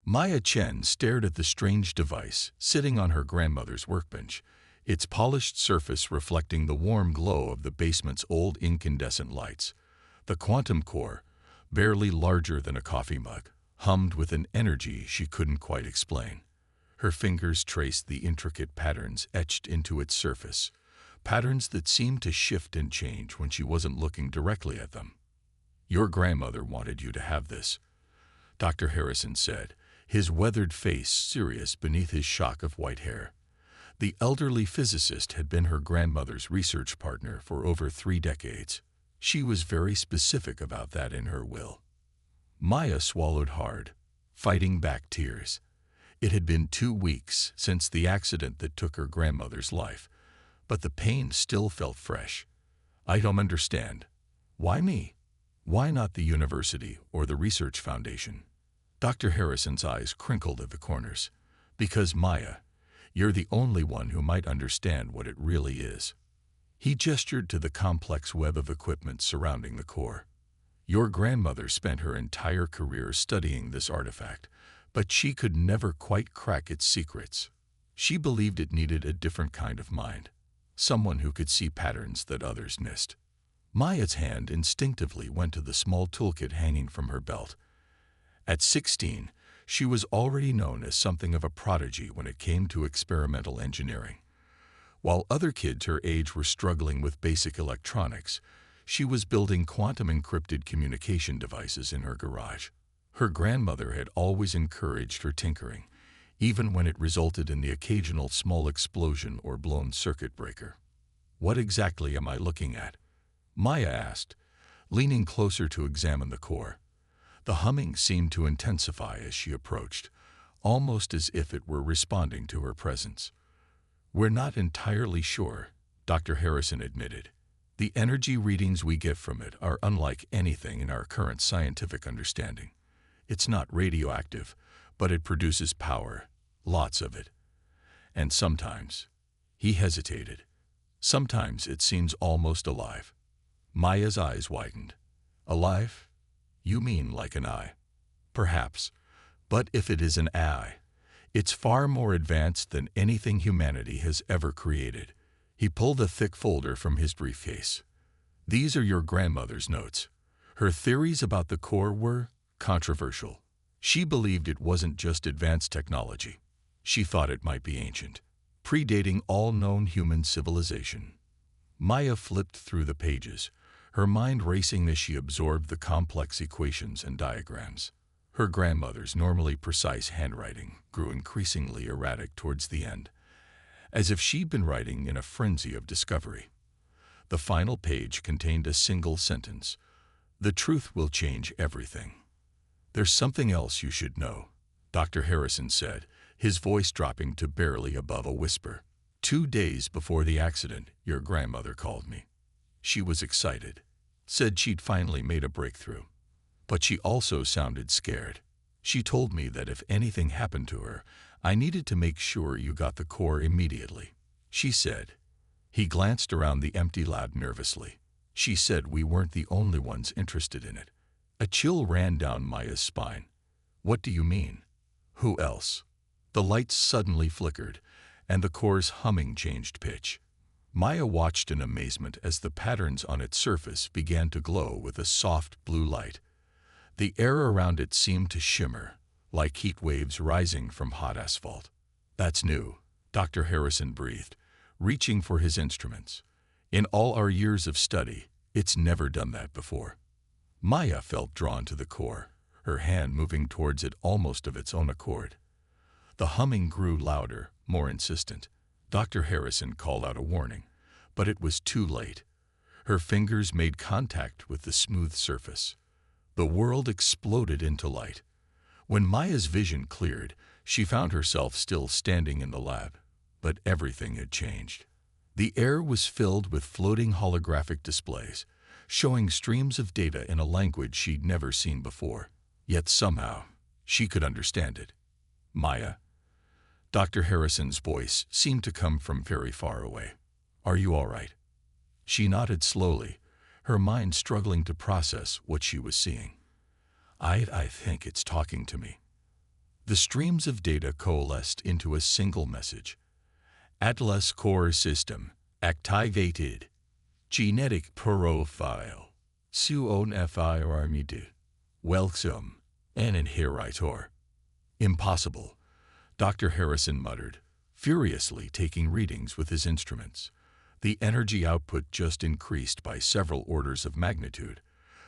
Maya Chen stared at the strange device sitting on her grandmother's workbench, its polished surface reflecting the warm glow of the basement's old incandescent lights. The quantum core, barely larger than a coffee mug, hummed with an energy she couldn't quite explain. Her fingers traced the intricate patterns etched into its surface, patterns that seemed to shift and change when she wasn't looking directly at them. "Your grandmother wanted you to have this," Dr. Harrison said, his weathered face serious beneath his shock of white hair. The elderly physicist had been her grandmother's research partner for over 3 decades. She was very specific about that in her will. Maya swallowed hard, fighting back tears. It had been 2 weeks since the accident that took her grandmother's life, but the pain still felt fresh. "I don't understand. Why me? Why not the university or the research foundation?" Dr. Harrison's eyes crinkled at the corners. "Because, Maya, you're the only one who might understand what it really is." He gestured to the complex web of equipment surrounding the core. "Your grandmother spent her entire career studying this artifact, but she could never quite crack its secrets. She believed it needed a different kind of mind, someone who could see patterns that others missed." Maya's hand instinctively went to the small toolkit hanging from her belt. At 16, she was already known as something of a prodigy when it came to experimental engineering. While other kids her age were struggling with basic electronics, she was building quantum-encrypted communication devices in her garage. Her grandmother had always encouraged her tinkering, even when it resulted in the occasional small explosion or blown circuit breaker. "What exactly am I looking at?" Maya asked, leaning closer to examine the core. The humming seemed to intensify as she approached, almost as if it were responding to her presence. "We're not entirely sure," Dr. Harrison admitted. "The energy readings we get from it are unlike anything in our current scientific understanding. It's not radioactive, but it produces power, lots of it. And sometimes," he hesitated, "sometimes it seems almost alive." Maya's eyes widened. "Alive? You mean like an eye?" "Perhaps. But if it is an eye, it's far more advanced than anything humanity has ever created." He pulled a thick folder from his briefcase. "These are your grandmother's notes. Her theories about the core were controversial. She believed it wasn't just advanced technology. She thought it might be ancient, predating all known human civilization." Maya flipped through the pages, her mind racing as she absorbed the complex equations and diagrams. Her grandmother's normally precise handwriting grew increasingly erratic towards the end, as if she'd been writing in a frenzy of discovery. The final page contained a single sentence: "The truth will change everything." "There's something else you should know," Dr. Harrison said, his voice dropping to barely above a whisper. 2 days before the accident, your grandmother called me. She was excited, said she'd finally made a breakthrough. But she also sounded scared. She told me that if anything happened to her, I needed to make sure you got the core immediately. She said. He glanced around the empty lab nervously. She said we weren't the only ones interested in it. A chill ran down Maya's spine. What do you mean? Who else? The lights suddenly flickered, and the core's humming changed pitch. Maya watched in amazement as the patterns on its surface began to glow with a soft blue light. The air around it seemed to shimmer, like heat waves rising from hot asphalt. That's new, Dr. Harrison breathed, reaching for his instruments. In all our years of study, it's never done that before. Maya felt drawn to the core, her hand moving towards it almost of its own accord. The humming grew louder, more insistent. Dr. Harrison called out a warning, but it was too late. Her fingers made contact with the smooth surface. The world exploded into light. When Maya's vision cleared, she found herself still standing in the lab, but everything had changed. The air was filled with floating holographic displays, showing streams of data in a language she'd never seen before. Yet somehow, she could understand it. Maya. Dr. Harrison's voice seemed to come from very far away. Are you all right? She nodded slowly, her mind struggling to process what she was seeing. I think it's talking to me. The streams of data coalesced into a single message. Atlas Core System activated. Genetic profile. Suon FIRMD. Welcome. An inheritor. Impossible, Dr. Harrison muttered, furiously taking readings with his instruments. The energy output just increased by several orders of magnitude,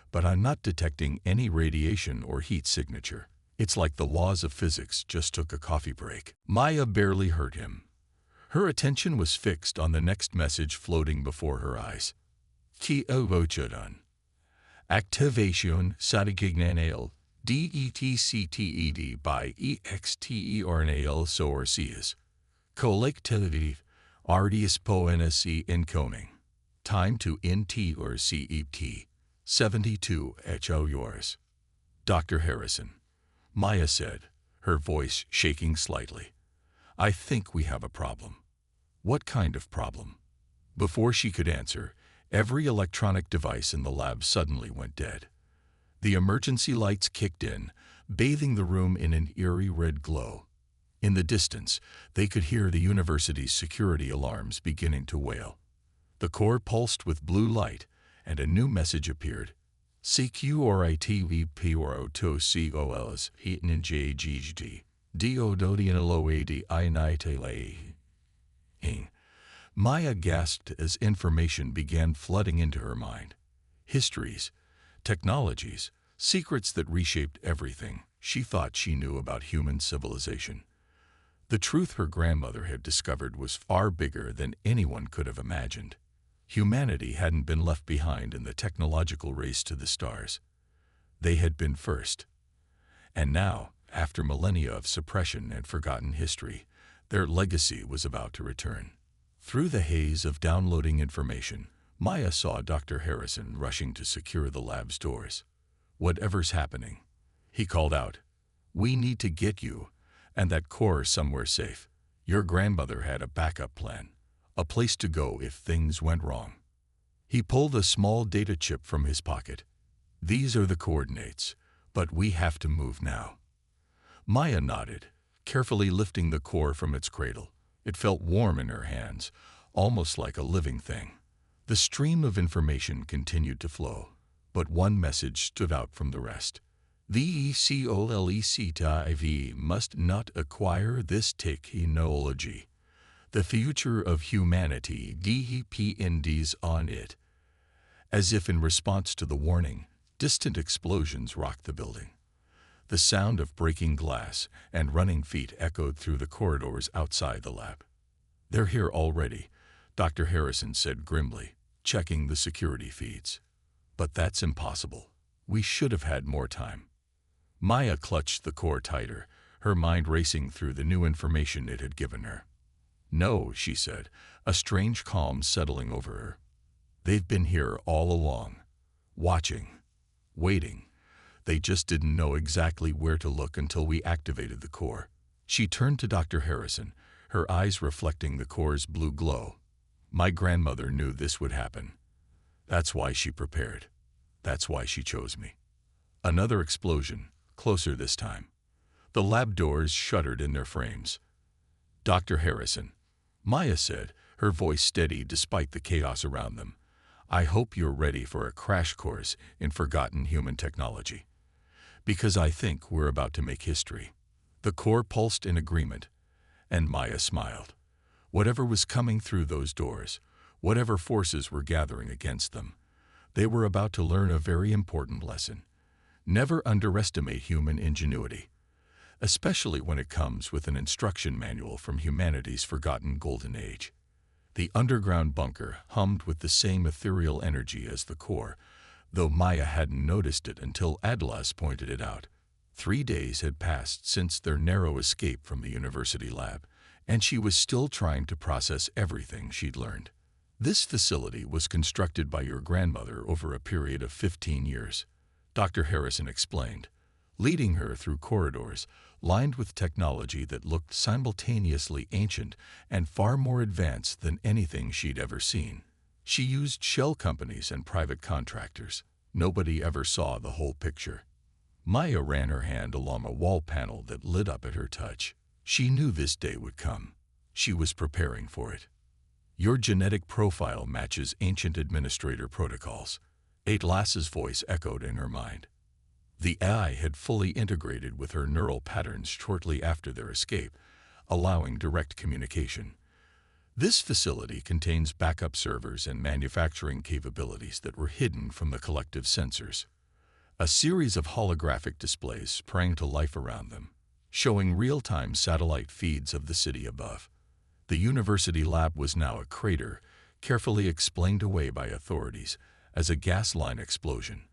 but I'm not detecting any radiation or heat signature. It's like the laws of physics just took a coffee break. Maya barely heard him. Her attention was fixed on the next message floating before her eyes. T-O-Vochodon. Activation Sadigignanale DETCTED by EXTERNAL SOURCES. Collectivity Ardius PONSC incoming. Time to NT or CET. 72 HOURs. Dr. Harrison, Maya said, her voice shaking slightly. I think we have a problem. What kind of problem? Before she could answer, every electronic device in the lab suddenly went dead. The emergency lights kicked in, bathing the room in an eerie red glow. In the distance, they could hear the university's security alarms beginning to wail. The core pulsed with blue light, and a new message appeared. CQRITVPRO2COLS HETNJGD DODODINLOADI. Maya gasped as information began flooding into her mind. Histories, technologies, secrets that reshaped everything she thought she knew about human civilization. The truth her grandmother had discovered was far bigger than anyone could have imagined. Humanity hadn't been left behind in the technological race to the stars. They had been first. And now, after millennia of suppression and forgotten history, their legacy was about to return. Through the haze of downloading information, Maya saw Dr. Harrison rushing to secure the lab's doors. Whatever's happening, he called out, we need to get you and that core somewhere safe. Your grandmother had a backup plan, a place to go if things went wrong. He pulled a small data chip from his pocket. These are the coordinates, but we have to move now. Maya nodded, carefully lifting the core from its cradle. It felt warm in her hands, almost like a living thing. The stream of information continued to flow, but one message stood out from the rest. The ECOLECTIV must not acquire this technology. The future of humanity depends on it. As if in response to the warning, distant explosions rocked the building. The sound of breaking glass and running feet echoed through the corridors outside the lab. They're here already, Dr. Harrison said grimly, checking the security feeds. But that's impossible. We should have had more time. Maya clutched the core tighter, her mind racing through the new information it had given her. No, she said, a strange calm settling over her. They've been here all along, watching, waiting. They just didn't know exactly where to look until we activated the core. She turned to Dr. Harrison, her eyes reflecting the core's blue glow. My grandmother knew this would happen. That's why she prepared. That's why she chose me. Another explosion, closer this time. The lab doors shuddered in their frames. Dr. Harrison, Maya said, her voice steady despite the chaos around them. I hope you're ready for a crash course in forgotten human technology. Because I think we're about to make history. The core pulsed in agreement, and Maya smiled. Whatever was coming through those doors, whatever forces were gathering against them, they were about to learn a very important lesson. Never underestimate human ingenuity, especially when it comes with an instruction manual from humanity's forgotten golden age. The underground bunker hummed with the same ethereal energy as the core, though Maya hadn't noticed it until Atlas pointed it out. 3 days had passed since their narrow escape from the university lab, and she was still trying to process everything she'd learned. This facility was constructed by your grandmother over a period of 15 years, Dr. Harrison explained, leading her through corridors lined with technology that looked simultaneously ancient and far more advanced than anything she'd ever seen. She used shell companies and private contractors. Nobody ever saw the whole picture. Maya ran her hand along a wall panel that lit up at her touch. She knew this day would come. She was preparing for it. Your genetic profile matches ancient administrator protocols. Atlas's voice echoed in her mind. The AI had fully integrated with her neural patterns shortly after their escape, allowing direct communication. This facility contains backup servers and manufacturing capabilities that were hidden from the collective sensors. A series of holographic displays sprang to life around them, showing real-time satellite feeds of the city above. The university lab was now a crater, carefully explained away by authorities as a gas line explosion.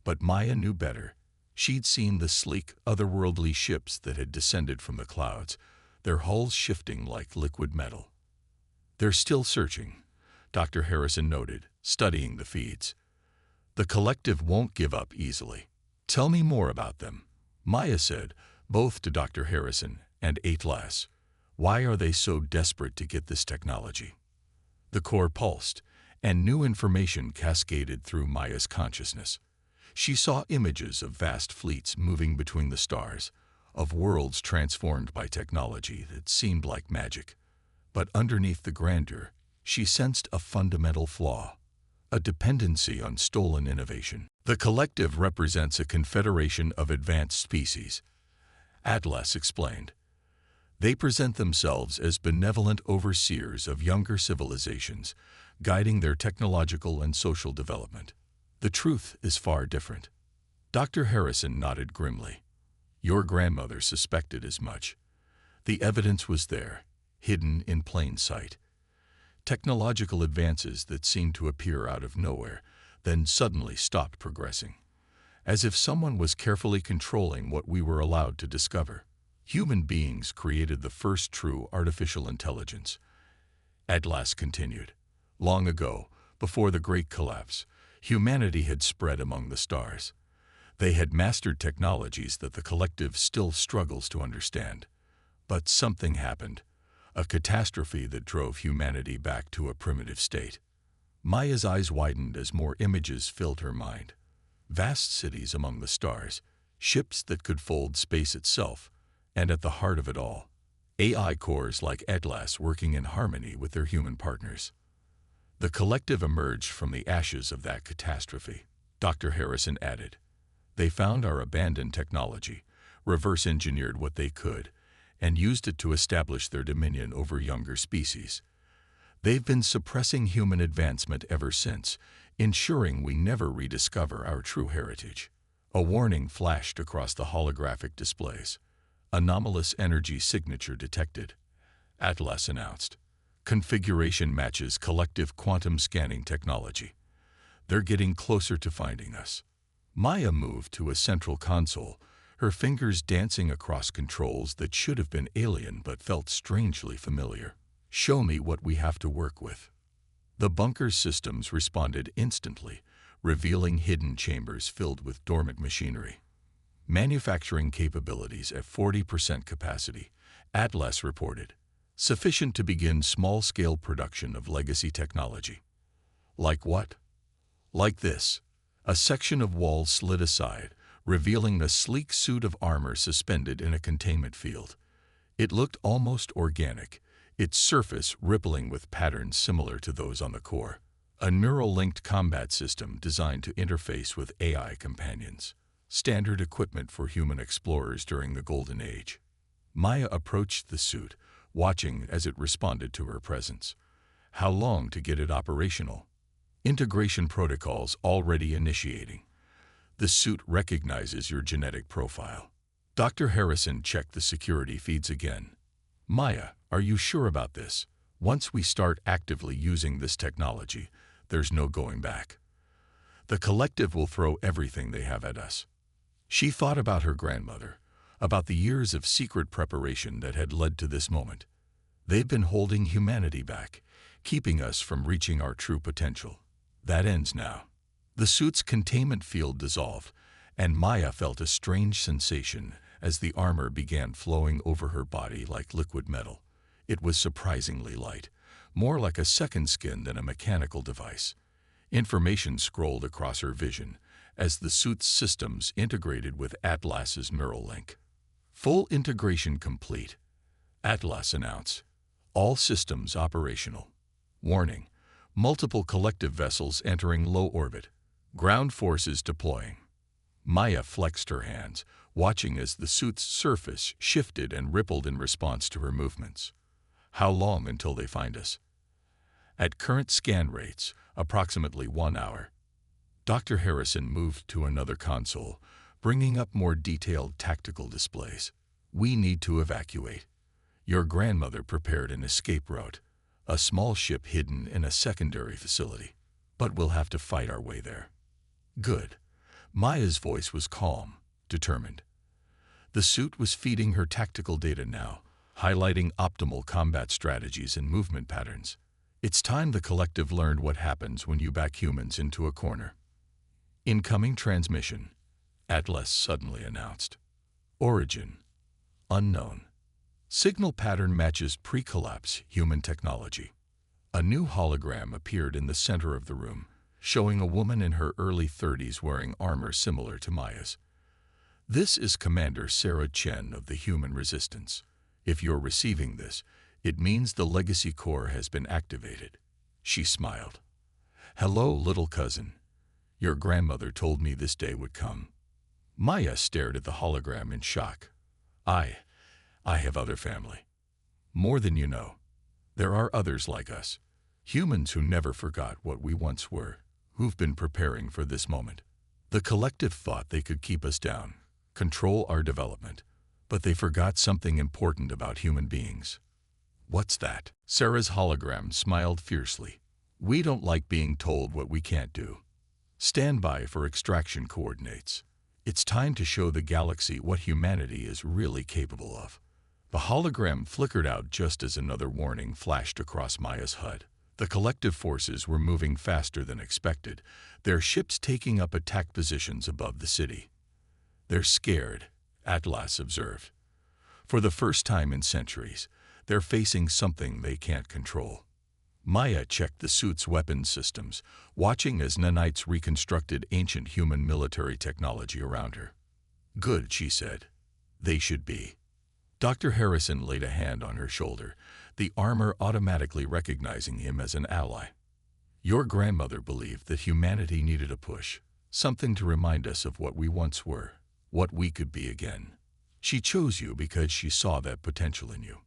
But Maya knew better. She'd seen the sleek, otherworldly ships that had descended from the clouds, their hulls shifting like liquid metal. They're still searching, Dr. Harrison noted, studying the feeds. The collective won't give up easily. Tell me more about them, Maya said, both to Dr. Harrison and Atlas. Why are they so desperate to get this technology? The core pulsed, and new information cascaded through Maya's consciousness. She saw images of vast fleets moving between the stars, of worlds transformed by technology that seemed like magic. But underneath the grandeur, she sensed a fundamental flaw, a dependency on stolen innovation. The collective represents a confederation of advanced species, Atlas explained. They present themselves as benevolent overseers of younger civilizations, guiding their technological and social development. The truth is far different. Dr. Harrison nodded grimly. Your grandmother suspected as much. The evidence was there, hidden in plain sight. Technological advances that seemed to appear out of nowhere, then suddenly stopped progressing, as if someone was carefully controlling what we were allowed to discover. Human beings created the first true artificial intelligence. Atlas continued. Long ago, before the Great Collapse, humanity had spread among the stars. They had mastered technologies that the collective still struggles to understand. But something happened, a catastrophe that drove humanity back to a primitive state. Maya's eyes widened as more images filled her mind. Vast cities among the stars, ships that could fold space itself, and at the heart of it all, AI cores like Atlas working in harmony with their human partners. The collective emerged from the ashes of that catastrophe, Dr. Harrison added. They found our abandoned technology, reverse-engineered what they could, and used it to establish their dominion over younger species. They've been suppressing human advancement ever since, ensuring we never rediscover our true heritage. A warning flashed across the holographic displays. Anomalous energy signature detected, Atlas announced. Configuration matches collective quantum scanning technology. They're getting closer to finding us. Maya moved to a central console, her fingers dancing across controls that should have been alien but felt strangely familiar. Show me what we have to work with. The bunker's systems responded instantly, revealing hidden chambers filled with dormant machinery. Manufacturing capabilities at 40% capacity, Atlas reported, sufficient to begin small-scale production of legacy technology. Like what? Like this. A section of wall slid aside, revealing a sleek suit of armor suspended in a containment field. It looked almost organic, its surface rippling with patterns similar to those on the core. A neural-linked combat system designed to interface with AI companions. Standard equipment for human explorers during the Golden Age. Maya approached the suit, watching as it responded to her presence. How long to get it operational? Integration protocols already initiating. The suit recognizes your genetic profile. Dr. Harrison checked the security feeds again. Maya, are you sure about this? Once we start actively using this technology, there's no going back. The collective will throw everything they have at us. She thought about her grandmother, about the years of secret preparation that had led to this moment. They've been holding humanity back, keeping us from reaching our true potential. That ends now. The suit's containment field dissolved, and Maya felt a strange sensation as the armor began flowing over her body like liquid metal. It was surprisingly light, more like a second skin than a mechanical device. Information scrolled across her vision, as the suit's systems integrated with Atlas's neural link. Full integration complete, Atlas announced. All systems operational. Warning: multiple collective vessels entering low orbit. Ground forces deploying. Maya flexed her hands, watching as the suit's surface shifted and rippled in response to her movements. How long until they find us? At current scan rates, approximately 1 hour. Dr. Harrison moved to another console, bringing up more detailed tactical displays. We need to evacuate. Your grandmother prepared an escape route, a small ship hidden in a secondary facility. But we'll have to fight our way there. Good. Maya's voice was calm, determined. The suit was feeding her tactical data now, highlighting optimal combat strategies and movement patterns. It's time the collective learned what happens when you back humans into a corner. Incoming transmission, Atlas suddenly announced. Origin: unknown. Signal pattern matches pre-collapse human technology. A new hologram appeared in the center of the room, showing a woman in her early 30s wearing armor similar to Maya's. This is Commander Sarah Chen of the Human Resistance. If you're receiving this, it means the Legacy Core has been activated. She smiled. Hello, little cousin. Your grandmother told me this day would come. Maya stared at the hologram in shock. I have other family. More than you know. There are others like us. Humans who never forgot what we once were, who've been preparing for this moment. The collective thought they could keep us down, control our development, but they forgot something important about human beings. What's that? Sarah's hologram smiled fiercely. We don't like being told what we can't do. Stand by for extraction coordinates. It's time to show the galaxy what humanity is really capable of. The hologram flickered out just as another warning flashed across Maya's HUD. The collective forces were moving faster than expected, their ships taking up attack positions above the city. They're scared, Atlas observed. For the first time in centuries, they're facing something they can't control. Maya checked the suit's weapons systems, watching as nanites reconstructed ancient human military technology around her. Good, she said. They should be. Dr. Harrison laid a hand on her shoulder, the armor automatically recognizing him as an ally. Your grandmother believed that humanity needed a push, something to remind us of what we once were, what we could be again. She chose you because she saw that potential in you.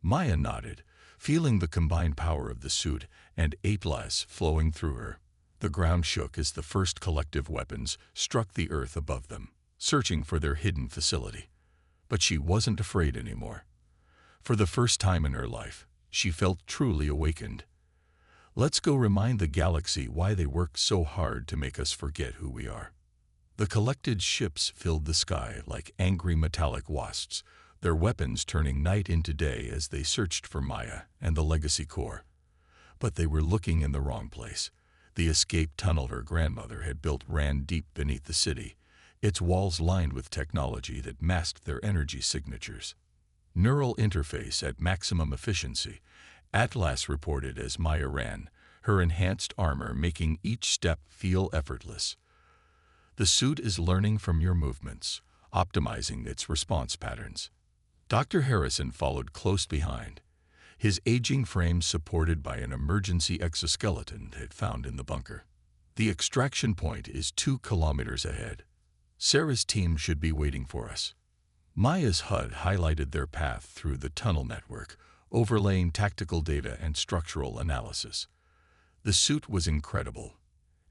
Maya nodded, feeling the combined power of the suit and Atlas flowing through her. The ground shook as the first collective weapons struck the earth above them, searching for their hidden facility. But she wasn't afraid anymore. For the first time in her life, she felt truly awakened. Let's go remind the galaxy why they worked so hard to make us forget who we are. The collected ships filled the sky like angry metallic wasps, their weapons turning night into day as they searched for Maya and the Legacy Core. But they were looking in the wrong place. The escape tunnel her grandmother had built ran deep beneath the city, its walls lined with technology that masked their energy signatures. Neural interface at maximum efficiency, Atlas reported as Maya ran, her enhanced armor making each step feel effortless. The suit is learning from your movements, optimizing its response patterns. Dr. Harrison followed close behind, his aging frame supported by an emergency exoskeleton they had found in the bunker. The extraction point is 2 kilometers ahead. Sarah's team should be waiting for us. Maya's HUD highlighted their path through the tunnel network, overlaying tactical data and structural analysis. The suit was incredible.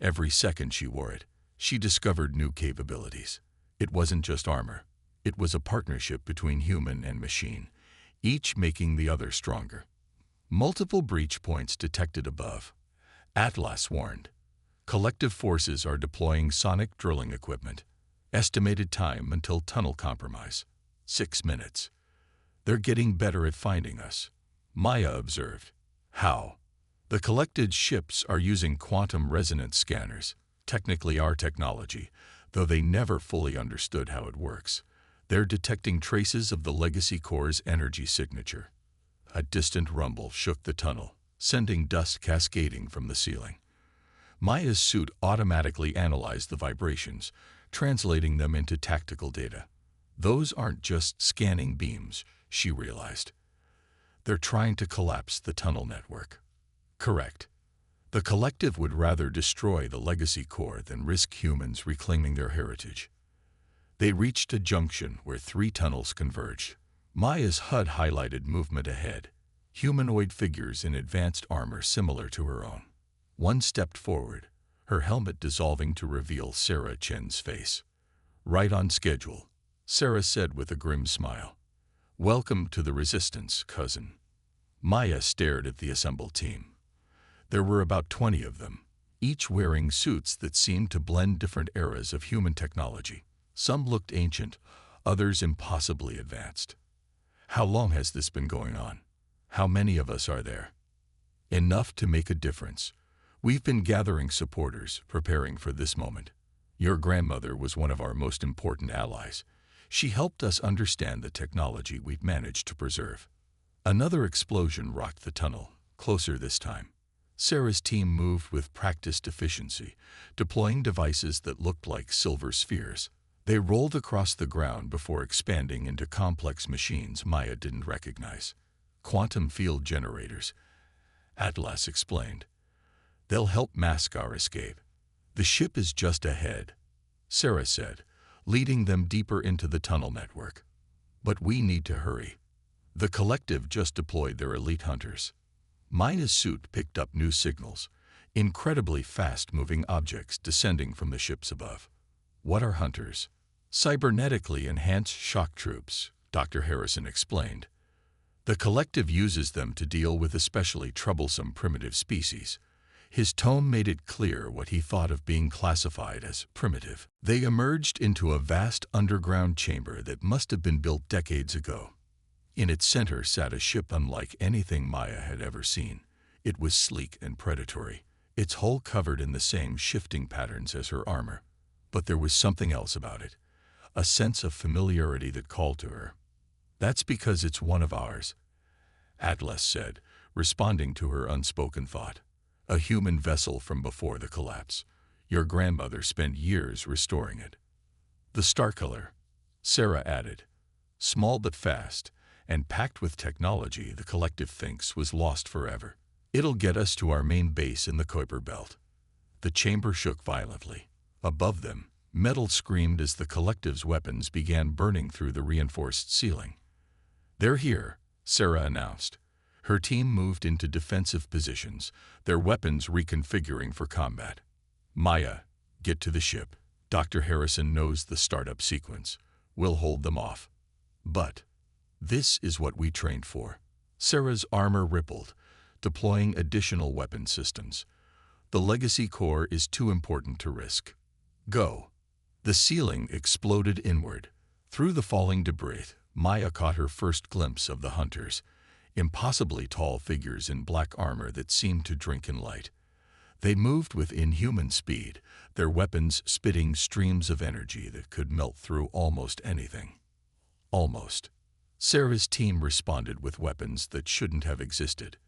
Every second she wore it, she discovered new capabilities. It wasn't just armor. It was a partnership between human and machine, each making the other stronger. Multiple breach points detected above. Atlas warned. Collective forces are deploying sonic drilling equipment. Estimated time until tunnel compromise: 6 minutes. They're getting better at finding us, Maya observed. How? The collected ships are using quantum resonance scanners, technically our technology, though they never fully understood how it works. They're detecting traces of the Legacy Core's energy signature. A distant rumble shook the tunnel, sending dust cascading from the ceiling. Maya's suit automatically analyzed the vibrations, translating them into tactical data. Those aren't just scanning beams, she realized. They're trying to collapse the tunnel network. Correct. The collective would rather destroy the legacy core than risk humans reclaiming their heritage. They reached a junction where 3 tunnels converged. Maya's HUD highlighted movement ahead, humanoid figures in advanced armor similar to her own. One stepped forward, her helmet dissolving to reveal Sarah Chen's face. "Right on schedule," Sarah said with a grim smile. "Welcome to the Resistance, cousin." Maya stared at the assembled team. There were about 20 of them, each wearing suits that seemed to blend different eras of human technology. Some looked ancient, others impossibly advanced. "How long has this been going on? How many of us are there?" "Enough to make a difference. We've been gathering supporters, preparing for this moment. Your grandmother was one of our most important allies. She helped us understand the technology we've managed to preserve." Another explosion rocked the tunnel, closer this time. Sarah's team moved with practiced efficiency, deploying devices that looked like silver spheres. They rolled across the ground before expanding into complex machines Maya didn't recognize. "Quantum field generators," Atlas explained. "They'll help mask our escape." "The ship is just ahead," Sarah said, leading them deeper into the tunnel network. "But we need to hurry. The collective just deployed their elite hunters." Maya's suit picked up new signals, incredibly fast-moving objects descending from the ships above. "What are hunters?" "Cybernetically enhanced shock troops," Dr. Harrison explained. "The collective uses them to deal with especially troublesome primitive species." His tone made it clear what he thought of being classified as primitive. They emerged into a vast underground chamber that must have been built decades ago. In its center sat a ship unlike anything Maya had ever seen. It was sleek and predatory, its hull covered in the same shifting patterns as her armor. But there was something else about it, a sense of familiarity that called to her. "That's because it's one of ours," Atlas said, responding to her unspoken thought. "A human vessel from before the collapse. Your grandmother spent years restoring it." "The Starkiller," Sarah added. "Small but fast, and packed with technology the collective thinks was lost forever. It'll get us to our main base in the Kuiper Belt." The chamber shook violently. Above them, metal screamed as the collective's weapons began burning through the reinforced ceiling. "They're here," Sarah announced. Her team moved into defensive positions, their weapons reconfiguring for combat. "Maya, get to the ship. Dr. Harrison knows the startup sequence. We'll hold them off." "But this is what we trained for." Sarah's armor rippled, deploying additional weapon systems. "The legacy core is too important to risk. Go." The ceiling exploded inward. Through the falling debris, Maya caught her first glimpse of the hunters, impossibly tall figures in black armor that seemed to drink in light. They moved with inhuman speed, their weapons spitting streams of energy that could melt through almost anything. Almost. Sarah's team responded with weapons that shouldn't have existed.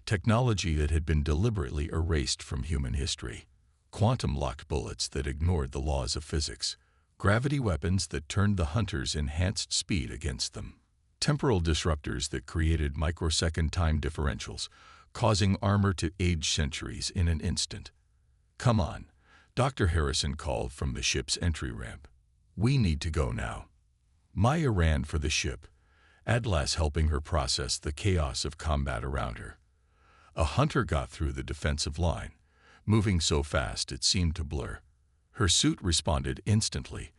Technology that had been deliberately erased from human history. Quantum-locked bullets that ignored the laws of physics. Gravity weapons that turned the hunters' enhanced speed against them. Temporal disruptors that created microsecond time differentials, causing armor to age centuries in an instant. "Come on," Dr. Harrison called from the ship's entry ramp. "We need to go now." Maya ran for the ship, Atlas helping her process the chaos of combat around her. A hunter got through the defensive line, moving so fast it seemed to blur. Her suit responded instantly,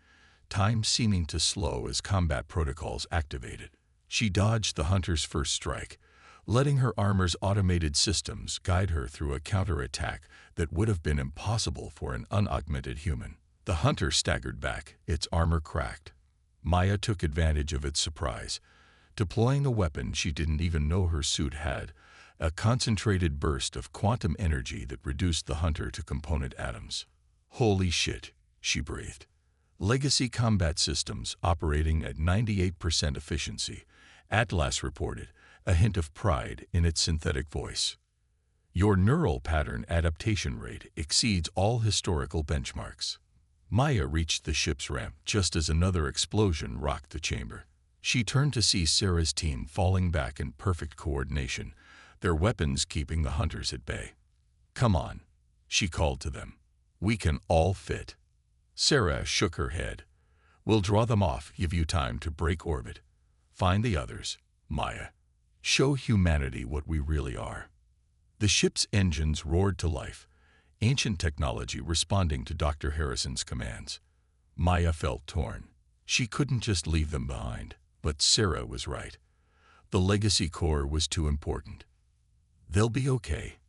time seeming to slow as combat protocols activated. She dodged the hunter's first strike, letting her armor's automated systems guide her through a counterattack that would have been impossible for an unaugmented human. The hunter staggered back, its armor cracked. Maya took advantage of its surprise, deploying a weapon she didn't even know her suit had, a concentrated burst of quantum energy that reduced the hunter to component atoms. "Holy shit," she breathed. "Legacy combat systems operating at 98% efficiency," Atlas reported, a hint of pride in its synthetic voice. Your neural pattern adaptation rate exceeds all historical benchmarks. Maya reached the ship's ramp just as another explosion rocked the chamber. She turned to see Sarah's team falling back in perfect coordination, their weapons keeping the hunters at bay. "Come on," she called to them. "We can all fit." Sarah shook her head. "We'll draw them off, give you time to break orbit. Find the others, Maya. Show humanity what we really are." The ship's engines roared to life, ancient technology responding to Dr. Harrison's commands. Maya felt torn. She couldn't just leave them behind, but Sarah was right. The legacy core was too important. "They'll be okay,"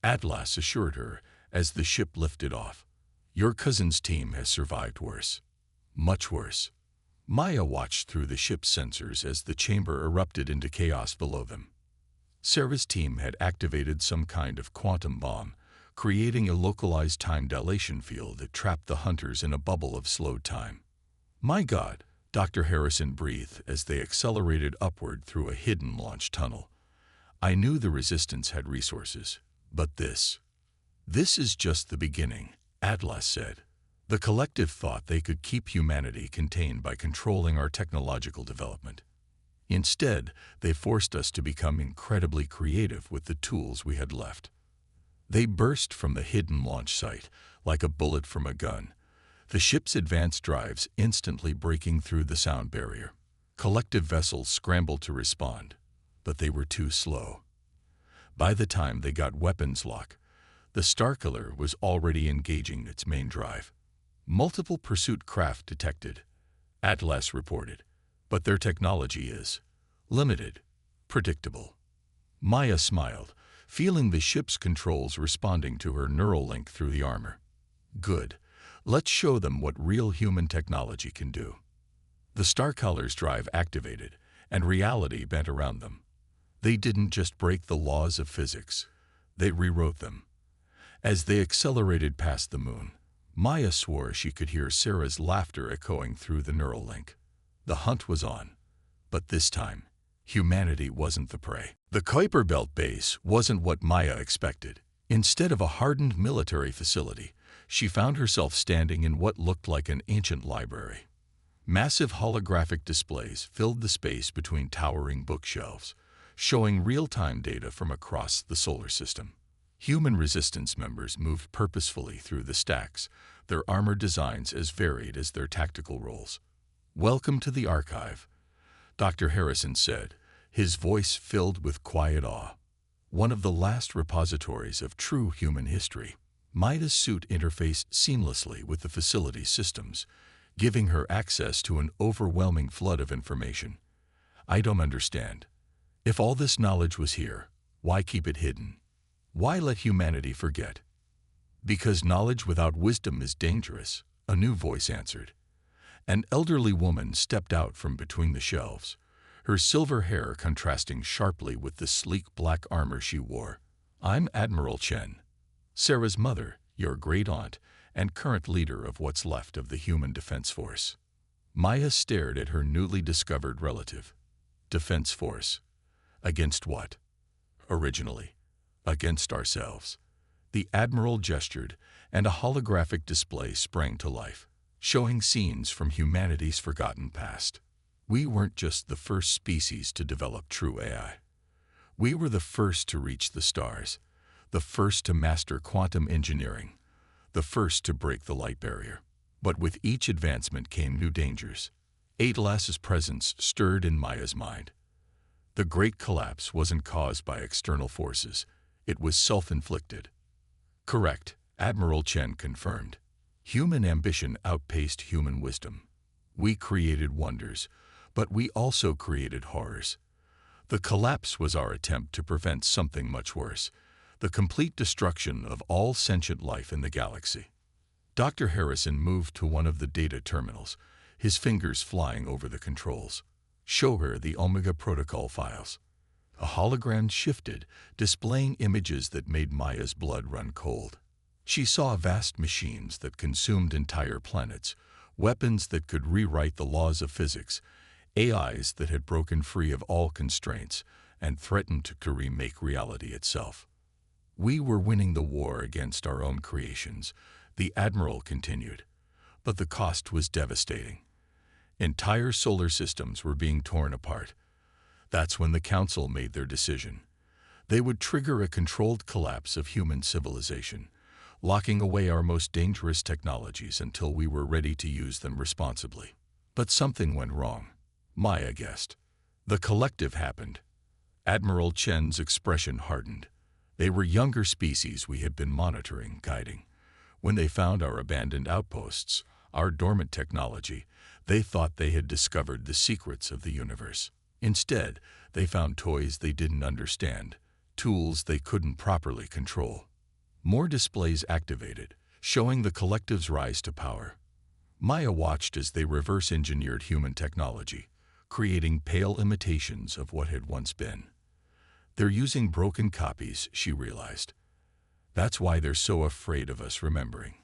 Atlas assured her as the ship lifted off. "Your cousin's team has survived worse. Much worse." Maya watched through the ship's sensors as the chamber erupted into chaos below them. Sarah's team had activated some kind of quantum bomb, creating a localized time dilation field that trapped the hunters in a bubble of slowed time. "My God," Dr. Harrison breathed as they accelerated upward through a hidden launch tunnel. "I knew the Resistance had resources, but this is just the beginning," Atlas said. "The collective thought they could keep humanity contained by controlling our technological development. Instead, they forced us to become incredibly creative with the tools we had left." They burst from the hidden launch site like a bullet from a gun, the ship's advanced drives instantly breaking through the sound barrier. Collective vessels scrambled to respond, but they were too slow. By the time they got weapons lock, the Starkiller was already engaging its main drive. "Multiple pursuit craft detected," Atlas reported, "but their technology is limited, predictable." Maya smiled, feeling the ship's controls responding to her neural link through the armor. "Good. Let's show them what real human technology can do." The Starkiller's drive activated, and reality bent around them. They didn't just break the laws of physics, they rewrote them. As they accelerated past the moon, Maya swore she could hear Sarah's laughter echoing through the neural link. The hunt was on, but this time, humanity wasn't the prey. The Kuiper Belt base wasn't what Maya expected. Instead of a hardened military facility, she found herself standing in what looked like an ancient library. Massive holographic displays filled the space between towering bookshelves, showing real-time data from across the solar system. Human resistance members moved purposefully through the stacks, their armor designs as varied as their tactical roles. "Welcome to the archive," Dr. Harrison said, his voice filled with quiet awe. "One of the last repositories of true human history." Maya's suit interfaced seamlessly with the facility's systems, giving her access to an overwhelming flood of information. "I don't understand. If all this knowledge was here, why keep it hidden? Why let humanity forget?" "Because knowledge without wisdom is dangerous," a new voice answered. An elderly woman stepped out from between the shelves, her silver hair contrasting sharply with the sleek black armor she wore. "I'm Admiral Chen, Sarah's mother, your great-aunt, and current leader of what's left of the Human Defense Force." Maya stared at her newly discovered relative. Defense Force. Against what? Originally, against ourselves. The Admiral gestured, and a holographic display sprang to life, showing scenes from humanity's forgotten past. "We weren't just the first species to develop true AI. We were the first to reach the stars, the first to master quantum engineering, the first to break the light barrier. But with each advancement came new dangers." Atlas's presence stirred in Maya's mind. The Great Collapse wasn't caused by external forces, it was self-inflicted. "Correct," Admiral Chen confirmed. "Human ambition outpaced human wisdom. We created wonders, but we also created horrors. The collapse was our attempt to prevent something much worse, the complete destruction of all sentient life in the galaxy." Dr. Harrison moved to one of the data terminals, his fingers flying over the controls. "Show her the Omega Protocol files." A hologram shifted, displaying images that made Maya's blood run cold. She saw vast machines that consumed entire planets, weapons that could rewrite the laws of physics, AIs that had broken free of all constraints and threatened to remake reality itself. We were winning the war against our own creations, the Admiral continued. But the cost was devastating. Entire solar systems were being torn apart. That's when the Council made their decision. They would trigger a controlled collapse of human civilization, locking away our most dangerous technologies until we were ready to use them responsibly. But something went wrong. Maya guessed. The collective happened. Admiral Chen's expression hardened. They were younger species we had been monitoring, guiding. When they found our abandoned outposts, our dormant technology, they thought they had discovered the secrets of the universe. Instead, they found toys they didn't understand, tools they couldn't properly control. More displays activated, showing the collective's rise to power. Maya watched as they reverse-engineered human technology, creating pale imitations of what had once been. They're using broken copies, she realized. That's why they're so afraid of us remembering.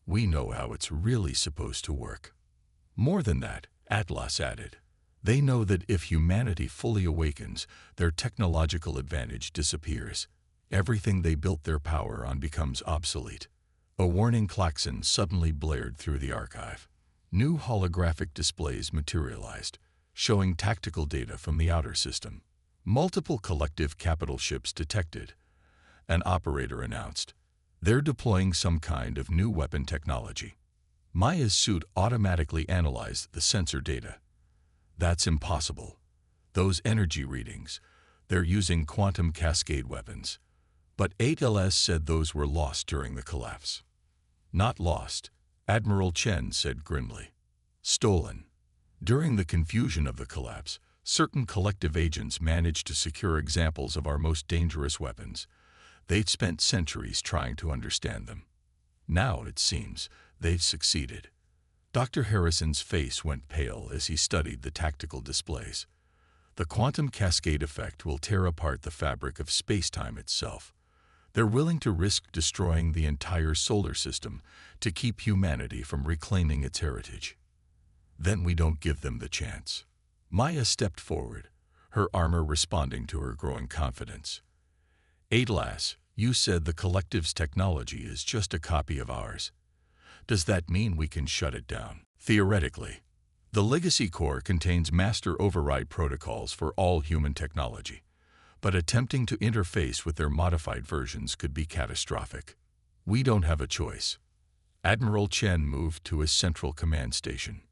We know how it's really supposed to work. More than that, Atlas added. They know that if humanity fully awakens, their technological advantage disappears. Everything they built their power on becomes obsolete. A warning klaxon suddenly blared through the archive. New holographic displays materialized, showing tactical data from the outer system. Multiple collective capital ships detected. An operator announced. They're deploying some kind of new weapon technology. Maya's suit automatically analyzed the sensor data. That's impossible. Those energy readings, they're using quantum cascade weapons. But ATLS said those were lost during the collapse. Not lost, Admiral Chen said grimly. Stolen. During the confusion of the collapse, certain collective agents managed to secure examples of our most dangerous weapons. They'd spent centuries trying to understand them. Now, it seems, they've succeeded. Dr. Harrison's face went pale as he studied the tactical displays. The quantum cascade effect will tear apart the fabric of space-time itself. They're willing to risk destroying the entire solar system to keep humanity from reclaiming its heritage. Then we don't give them the chance. Maya stepped forward, her armor responding to her growing confidence. Atlas, you said the collective's technology is just a copy of ours. Does that mean we can shut it down? Theoretically. The Legacy Core contains master override protocols for all human technology, but attempting to interface with their modified versions could be catastrophic. We don't have a choice. Admiral Chen moved to his central command station.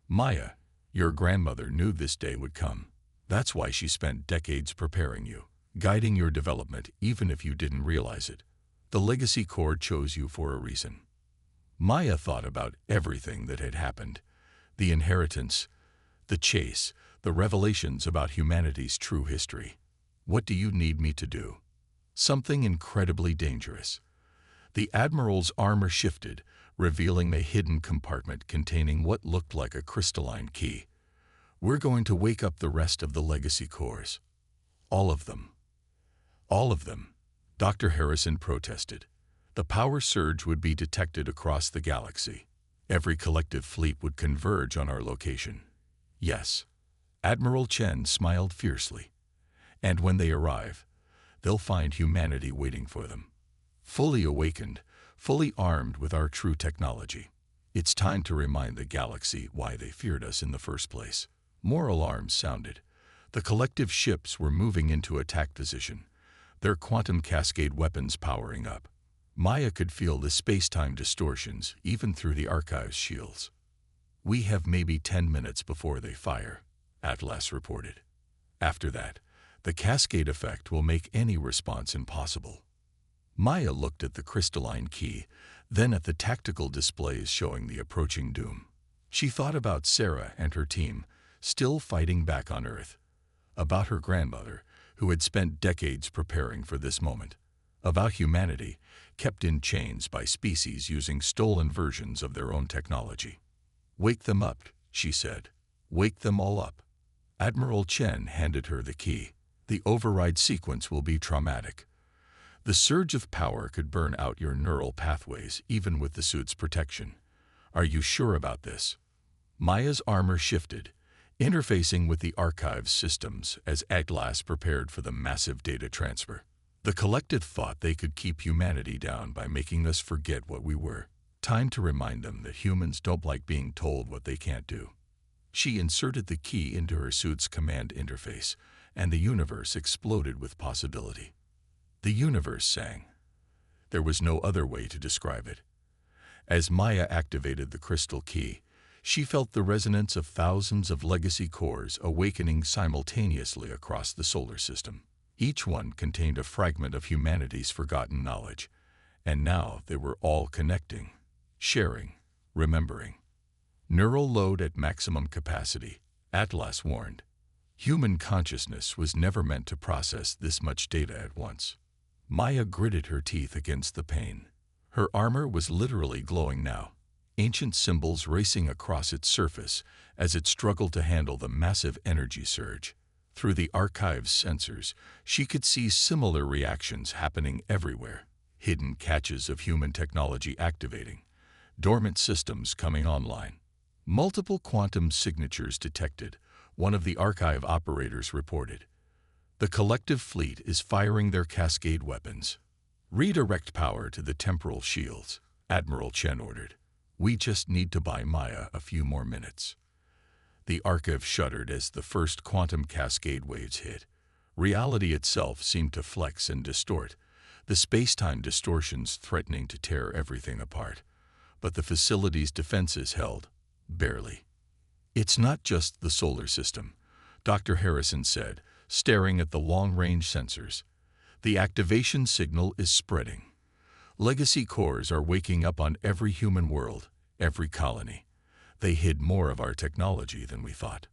Maya, your grandmother knew this day would come. That's why she spent decades preparing you, guiding your development even if you didn't realize it. The Legacy Core chose you for a reason. Maya thought about everything that had happened. The inheritance, the chase, the revelations about humanity's true history. What do you need me to do? Something incredibly dangerous. The Admiral's armor shifted, revealing a hidden compartment containing what looked like a crystalline key. We're going to wake up the rest of the Legacy Cores. All of them. All of them, Dr. Harrison protested. The power surge would be detected across the galaxy. Every collective fleet would converge on our location. Yes. Admiral Chen smiled fiercely. And when they arrive, they'll find humanity waiting for them. Fully awakened, fully armed with our true technology. It's time to remind the galaxy why they feared us in the first place. More alarms sounded. The collective ships were moving into attack position, their quantum cascade weapons powering up. Maya could feel the space-time distortions even through the archive's shields. We have maybe 10 minutes before they fire, Atlas reported. After that, the cascade effect will make any response impossible. Maya looked at the crystalline key, then at the tactical displays showing the approaching doom. She thought about Sarah and her team, still fighting back on Earth. About her grandmother, who had spent decades preparing for this moment. About humanity, kept in chains by species using stolen versions of their own technology. Wake them up, she said. Wake them all up. Admiral Chen handed her the key. The override sequence will be traumatic. The surge of power could burn out your neural pathways even with the suit's protection. Are you sure about this? Maya's armor shifted, interfacing with the archive's systems as Atlas prepared for the massive data transfer. The collective thought they could keep humanity down by making us forget what we were. Time to remind them that humans don't like being told what they can't do. She inserted the key into her suit's command interface, and the universe exploded with possibility. The universe sang. There was no other way to describe it. As Maya activated the crystal key, she felt the resonance of thousands of legacy cores awakening simultaneously across the solar system. Each one contained a fragment of humanity's forgotten knowledge, and now they were all connecting, sharing, remembering. Neural load at maximum capacity, Atlas warned. Human consciousness was never meant to process this much data at once. Maya gritted her teeth against the pain. Her armor was literally glowing now, ancient symbols racing across its surface as it struggled to handle the massive energy surge. Through the archive's sensors, she could see similar reactions happening everywhere. Hidden caches of human technology activating, dormant systems coming online. Multiple quantum signatures detected, one of the archive operators reported. The collective fleet is firing their cascade weapons. Redirect power to the temporal shields, Admiral Chen ordered. We just need to buy Maya a few more minutes. The archive shuddered as the first quantum cascade waves hit. Reality itself seemed to flex and distort, the space-time distortions threatening to tear everything apart. But the facility's defenses held, barely. It's not just the solar system, Dr. Harrison said, staring at the long-range sensors. The activation signal is spreading. Legacy cores are waking up on every human world, every colony. They hid more of our technology than we thought.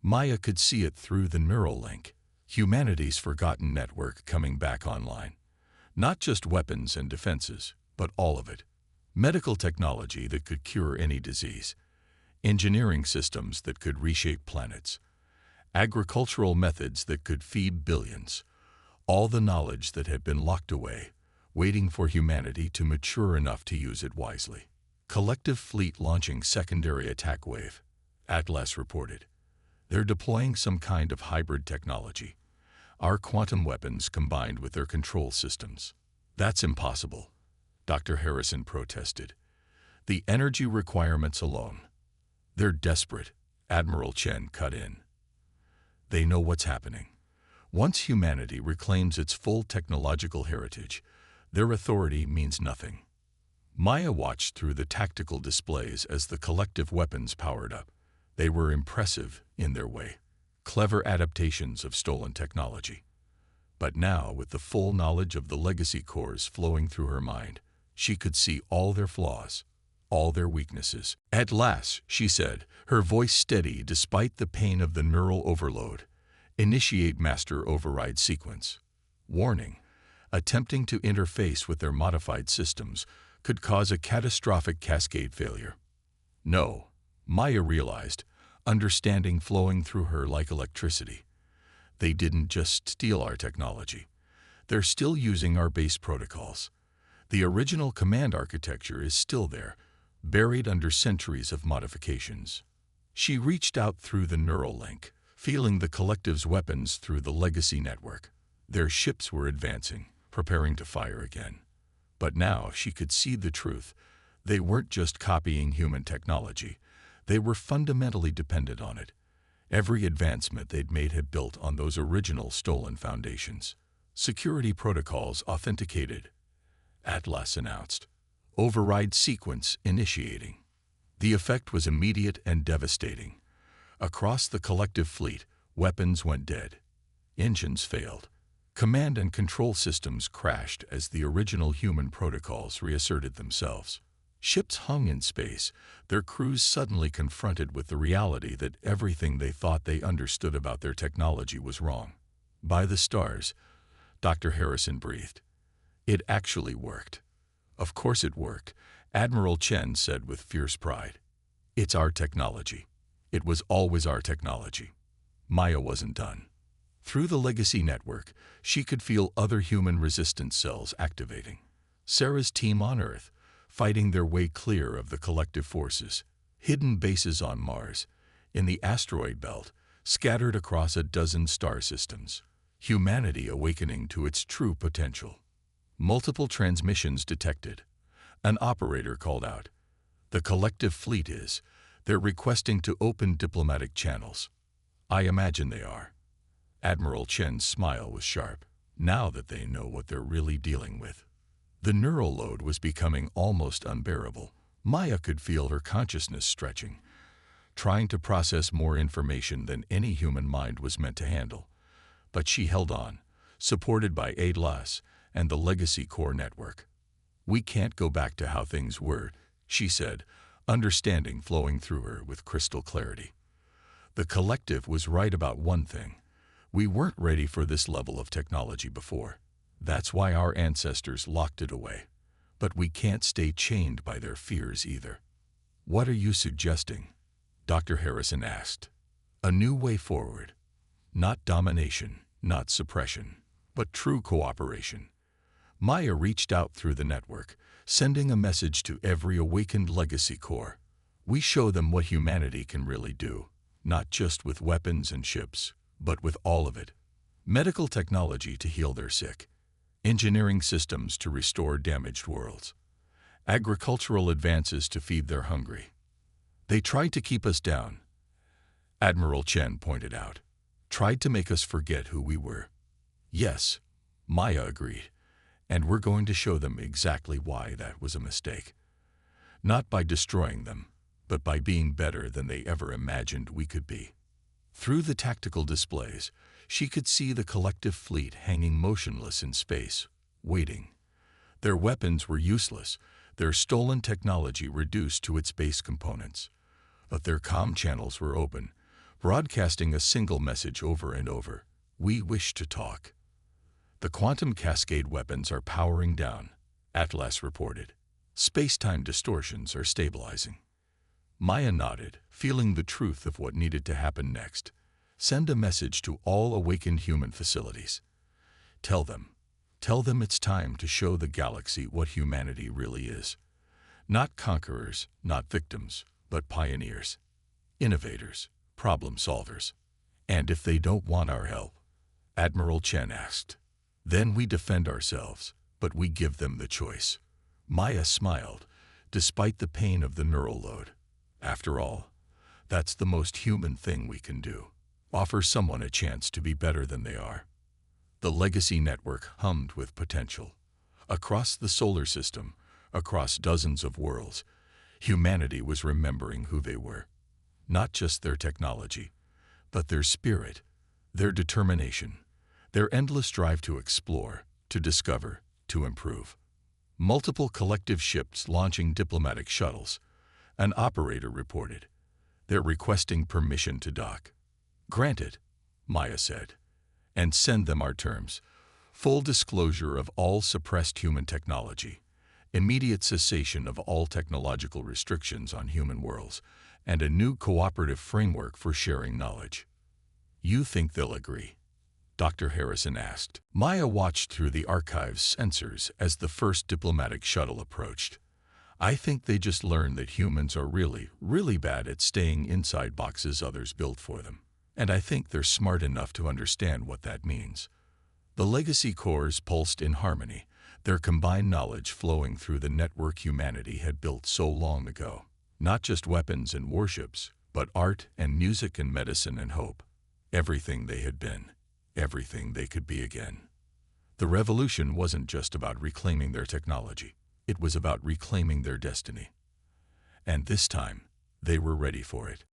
Maya could see it through the neural link, humanity's forgotten network coming back online. Not just weapons and defenses, but all of it. Medical technology that could cure any disease. Engineering systems that could reshape planets. Agricultural methods that could feed billions. All the knowledge that had been locked away, waiting for humanity to mature enough to use it wisely. Collective fleet launching secondary attack wave, Atlas reported. They're deploying some kind of hybrid technology. Our quantum weapons combined with their control systems. That's impossible, Dr. Harrison protested. The energy requirements alone. They're desperate, Admiral Chen cut in. They know what's happening. Once humanity reclaims its full technological heritage, their authority means nothing. Maya watched through the tactical displays as the collective weapons powered up. They were impressive in their way, clever adaptations of stolen technology. But now, with the full knowledge of the legacy cores flowing through her mind, she could see all their flaws, all their weaknesses. At last, she said, her voice steady despite the pain of the neural overload. Initiate master override sequence. Warning: attempting to interface with their modified systems could cause a catastrophic cascade failure. No, Maya realized, understanding flowing through her like electricity. They didn't just steal our technology. They're still using our base protocols. The original command architecture is still there, buried under centuries of modifications. She reached out through the neural link, feeling the collective's weapons through the legacy network. Their ships were advancing, preparing to fire again. But now she could see the truth. They weren't just copying human technology. They were fundamentally dependent on it. Every advancement they'd made had built on those original stolen foundations. Security protocols authenticated, Atlas announced. Override sequence initiating. The effect was immediate and devastating. Across the collective fleet, weapons went dead. Engines failed. Command and control systems crashed as the original human protocols reasserted themselves. Ships hung in space, their crews suddenly confronted with the reality that everything they thought they understood about their technology was wrong. By the stars, Dr. Harrison breathed. It actually worked. Of course it worked, Admiral Chen said with fierce pride. It's our technology. It was always our technology. Maya wasn't done. Through the legacy network, she could feel other human resistance cells activating. Sarah's team on Earth, fighting their way clear of the collective forces. Hidden bases on Mars, in the asteroid belt, scattered across a dozen star systems. Humanity awakening to its true potential. Multiple transmissions detected. An operator called out. The collective fleet is. They're requesting to open diplomatic channels. I imagine they are. Admiral Chen's smile was sharp. Now that they know what they're really dealing with. The neural load was becoming almost unbearable. Maya could feel her consciousness stretching, trying to process more information than any human mind was meant to handle. But she held on, supported by ADLAS and the Legacy Core network. We can't go back to how things were, she said, understanding flowing through her with crystal clarity. The collective was right about one thing. We weren't ready for this level of technology before. That's why our ancestors locked it away. But we can't stay chained by their fears either. What are you suggesting? Dr. Harrison asked. A new way forward. Not domination, not suppression, but true cooperation. Maya reached out through the network, sending a message to every awakened Legacy Core. We show them what humanity can really do, not just with weapons and ships, but with all of it. Medical technology to heal their sick. Engineering systems to restore damaged worlds. Agricultural advances to feed their hungry. They tried to keep us down, Admiral Chen pointed out. Tried to make us forget who we were. Yes, Maya agreed, and we're going to show them exactly why that was a mistake. Not by destroying them, but by being better than they ever imagined we could be. Through the tactical displays, she could see the collective fleet hanging motionless in space, waiting. Their weapons were useless, their stolen technology reduced to its base components. But their comm channels were open, broadcasting a single message over and over. We wish to talk. The quantum cascade weapons are powering down, Atlas reported. Space-time distortions are stabilizing. Maya nodded, feeling the truth of what needed to happen next. Send a message to all awakened human facilities. Tell them it's time to show the galaxy what humanity really is. Not conquerors, not victims, but pioneers, innovators, problem solvers. And if they don't want our help, Admiral Chen asked, then we defend ourselves, but we give them the choice. Maya smiled, despite the pain of the neural load. After all, that's the most human thing we can do. Offer someone a chance to be better than they are. The Legacy network hummed with potential. Across the solar system, across dozens of worlds, humanity was remembering who they were. Not just their technology, but their spirit, their determination, their endless drive to explore, to discover, to improve. Multiple collective ships launching diplomatic shuttles, an operator reported. They're requesting permission to dock. Granted, Maya said, and send them our terms. Full disclosure of all suppressed human technology, immediate cessation of all technological restrictions on human worlds, and a new cooperative framework for sharing knowledge. You think they'll agree? Dr. Harrison asked. Maya watched through the archive's sensors as the first diplomatic shuttle approached. I think they just learned that humans are really, really bad at staying inside boxes others built for them. And I think they're smart enough to understand what that means. The Legacy Cores pulsed in harmony, their combined knowledge flowing through the network humanity had built so long ago. Not just weapons and warships, but art and music and medicine and hope. Everything they had been, everything they could be again. The revolution wasn't just about reclaiming their technology. It was about reclaiming their destiny. And this time, they were ready for it.